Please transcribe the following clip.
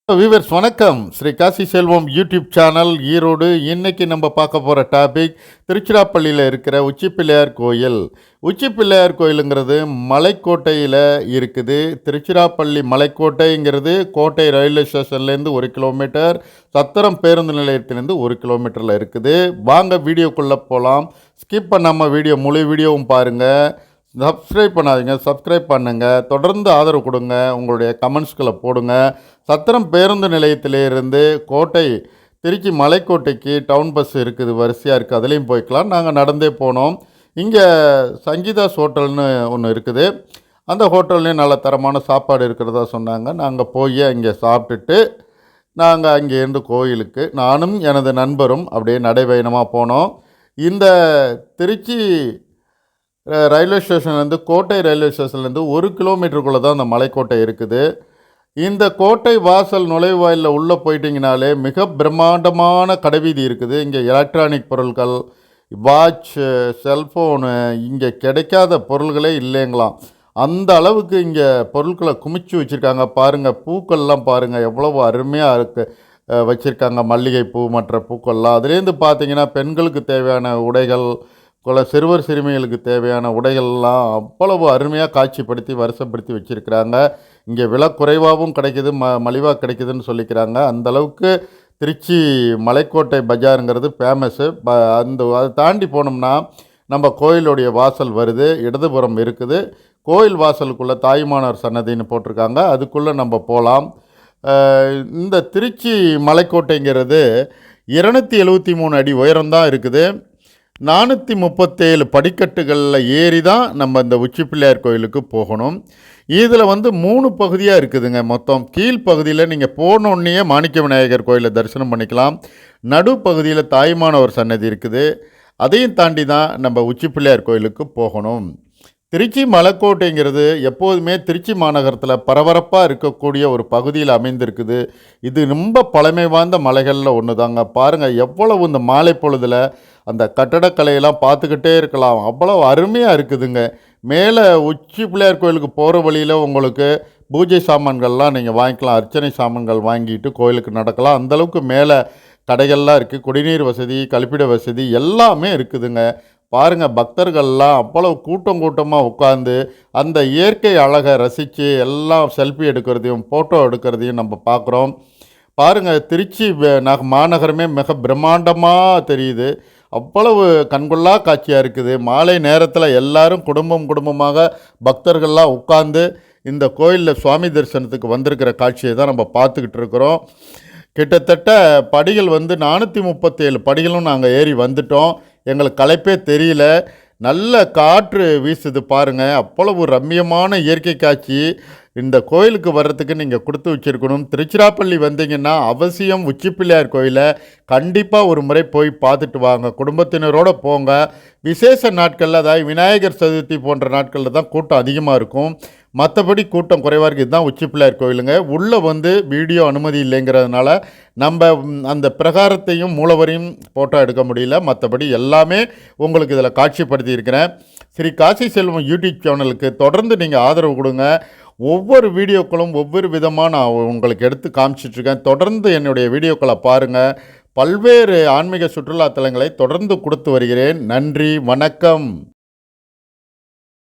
Viewers வணக்கம். ஸ்ரீ காசி செல்வம் YouTube channel Erode. இன்னைக்கு நம்ம பார்க்க போகிற டாபிக் திருச்சிராப்பள்ளியில் இருக்கிற உச்சிப்பிள்ளையார் கோயில். உச்சிப்பிள்ளையார் கோயிலுங்கிறது மலைக்கோட்டையில் இருக்குது. திருச்சிராப்பள்ளி மலைக்கோட்டைங்கிறது கோட்டை ரயில்வே ஸ்டேஷன்லேருந்து 1 கிலோமீட்டர், சத்திரம் பேருந்து நிலையத்திலேருந்து 1 கிலோமீட்டரில் இருக்குது. வாங்க வீடியோக்குள்ளே போகலாம். ஸ்கிப் பண்ணாமல் முழு வீடியோவும் பாருங்கள். சப்ஸ்கிரைப் பண்ணாதீங்க, சப்ஸ்கிரைப் பண்ணுங்கள். தொடர்ந்து ஆதரவு கொடுங்க, உங்களுடைய கமெண்ட்ஸ்களை போடுங்க. சத்திரம் பேருந்து நிலையத்திலேருந்து கோட்டை திருச்சி மலைக்கோட்டைக்கு டவுன் பஸ் இருக்குது, வரிசையாக இருக்குது. அதுலேயும் போய்க்கலாம். நாங்கள் நடந்தே போனோம். இங்கே சங்கீதாஸ் ஹோட்டல்னு ஒன்று இருக்குது. அந்த ஹோட்டல்லையும் நல்ல தரமான சாப்பாடு இருக்கிறதா சொன்னாங்க. நாங்கள் போய் அங்கே சாப்பிட்டுட்டு நாங்கள் அங்கேருந்து கோயிலுக்கு நானும் எனது நண்பரும் அப்படியே நடைபயணமாக போனோம். இந்த திருச்சி ரயில்வே ஸ்டேஷன்லேருந்து கோட்டை ரயில்வே ஸ்டேஷன்லேருந்து 1 கிலோமீட்டருக்குள்ளே தான் அந்த மலைக்கோட்டை இருக்குது. இந்த கோட்டை வாசல் நுழைவாயிலில் உள்ளே போயிட்டிங்கனாலே மிக பிரம்மாண்டமான கடைவீதி இருக்குது. இங்கே எலக்ட்ரானிக் பொருட்கள், வாட்ச், செல்ஃபோனு, இங்கே கிடைக்காத பொருள்களே இல்லைங்களாம். அந்த அளவுக்கு இங்கே பொருட்களை குமிச்சு வச்சுருக்காங்க. பாருங்கள், பூக்கள்லாம் பாருங்கள் எவ்வளவு அருமையாக இருக்குது வச்சுருக்காங்க. மல்லிகைப்பூ மற்ற பூக்கள்லாம். அதுலேருந்து பார்த்திங்கன்னா பெண்களுக்கு தேவையான உடைகள், சிறுவர் சிறுமிகளுக்கு தேவையான உடைகள்லாம் அவ்வளவு அருமையாக காட்சிப்படுத்தி வருஷப்படுத்தி வச்சுருக்கிறாங்க. இங்கே விலை குறைவாகவும் கிடைக்கிது, மலிவாக கிடைக்குதுன்னு சொல்லிக்கிறாங்க. அந்தளவுக்கு திருச்சி மலைக்கோட்டை பஜாருங்கிறது ஃபேமஸ்ஸு. அதை தாண்டி போனோம்னா நம்ம கோயிலுடைய வாசல் வருது, இடதுபுறம் இருக்குது. கோயில் வாசலுக்குள்ளே தாயுமானவர் சன்னதின்னு போட்டிருக்காங்க, அதுக்குள்ளே நம்ம போகலாம். இந்த திருச்சி மலைக்கோட்டைங்கிறது 273 அடி உயரம்தான் இருக்குது. 437 படிக்கட்டுகளில் ஏறி தான் நம்ம இந்த உச்சிப்பிள்ளையார் கோயிலுக்கு போகணும். இதில் 3 பகுதியாக இருக்குதுங்க. மொத்தம் கீழ்ப்பகுதியில் நீங்கள் போனோடனே மாணிக்க விநாயகர் கோயிலை தரிசனம் பண்ணிக்கலாம். நடுப்பகுதியில் தாயுமானவர் சன்னதி இருக்குது. அதையும் தாண்டி தான் நம்ம உச்சிப்பிள்ளையார் கோயிலுக்கு போகணும். திருச்சி மலைக்கோட்டைங்கிறது எப்போதுமே திருச்சி மாநகரத்தில் பரபரப்பாக இருக்கக்கூடிய ஒரு பகுதியில் அமைந்திருக்குது. இது ரொம்ப பழமை வாய்ந்த மலைகளில் ஒன்று தாங்க. பாருங்கள் எவ்வளவு இந்த மாலை பொழுதில் அந்த கட்டடக்கலையெல்லாம் பார்த்துக்கிட்டே இருக்கலாம். அவ்வளோ அருமையாக இருக்குதுங்க. மேலே உச்சி பிள்ளையார் கோயிலுக்கு போகிற வழியில் உங்களுக்கு பூஜை சாமான்கள்லாம் நீங்கள் வாங்கிக்கலாம். அர்ச்சனை சாமான்கள் வாங்கிட்டு கோயிலுக்கு நடக்கலாம். அந்தளவுக்கு மேலே கடைகள்லாம் இருக்குது. குடிநீர் வசதி, கழிப்பிட வசதி எல்லாமே இருக்குதுங்க. பாருங்கள், பக்தர்கள்லாம் அவ்வளவு கூட்டமாக உட்காந்து அந்த இயற்கை அழகை ரசித்து எல்லாம் செல்ஃபி எடுக்கிறதையும் ஃபோட்டோ எடுக்கிறதையும் நம்ம பார்க்குறோம். பாருங்கள், திருச்சி மாநகரமே மிக பிரம்மாண்டமாக தெரியுது. அவ்வளவு கண்கொள்ளா காட்சியாக இருக்குது. மாலை நேரத்தில் எல்லாரும் குடும்பமாக பக்தர்கள்லாம் உட்கார்ந்து இந்த கோயிலில் சுவாமி தரிசனத்துக்கு வந்திருக்கிற காட்சியை தான் நம்ம பார்த்துக்கிட்டு இருக்கிறோம். கிட்டத்தட்ட படிகள் 437 படிகளும் நாங்கள் ஏறி வந்துட்டோம். எங்களுக்கு களைப்பே தெரியல. நல்ல காற்று வீசுது பாருங்கள். அவ்வளவு ரம்மியமான இயற்கை காட்சி. இந்த கோயிலுக்கு வர்றதுக்கு நீங்கள் கொடுத்து வச்சுருக்கணும். திருச்சிராப்பள்ளி வந்தீங்கன்னா அவசியம் உச்சிப்பிள்ளையார் கோயிலை கண்டிப்பாக ஒரு முறை போய் பார்த்துட்டு வாங்க. குடும்பத்தினரோடு போங்க. விசேஷ நாட்களில், அதாவது விநாயகர் சதுர்த்தி போன்ற நாட்களில் தான் கூட்டம் அதிகமாக இருக்கும். மற்றபடி கூட்டம் குறைவாக இருக்குது. இதுதான் உச்சிப்பிள்ளையார் கோயிலுங்க. உள்ளே வீடியோ அனுமதி இல்லைங்கிறதுனால நம்ம அந்த பிரகாரத்தையும் மூலவரையும் ஃபோட்டோ எடுக்க முடியல. மற்றபடி எல்லாமே உங்களுக்கு இதில் காட்சிப்படுத்தி இருக்கிறேன். ஸ்ரீ காசி செல்வம் யூடியூப் சேனலுக்கு தொடர்ந்து நீங்கள் ஆதரவு கொடுங்க. ஒவ்வொரு வீடியோக்களும் ஒவ்வொரு விதமாக நான் உங்களுக்கு எடுத்து காமிச்சிட்ருக்கேன். தொடர்ந்து என்னுடைய வீடியோக்களை பாருங்கள். பல்வேறு ஆன்மீக சுற்றுலாத்தலங்களை தொடர்ந்து கொடுத்து வருகிறேன். நன்றி, வணக்கம்.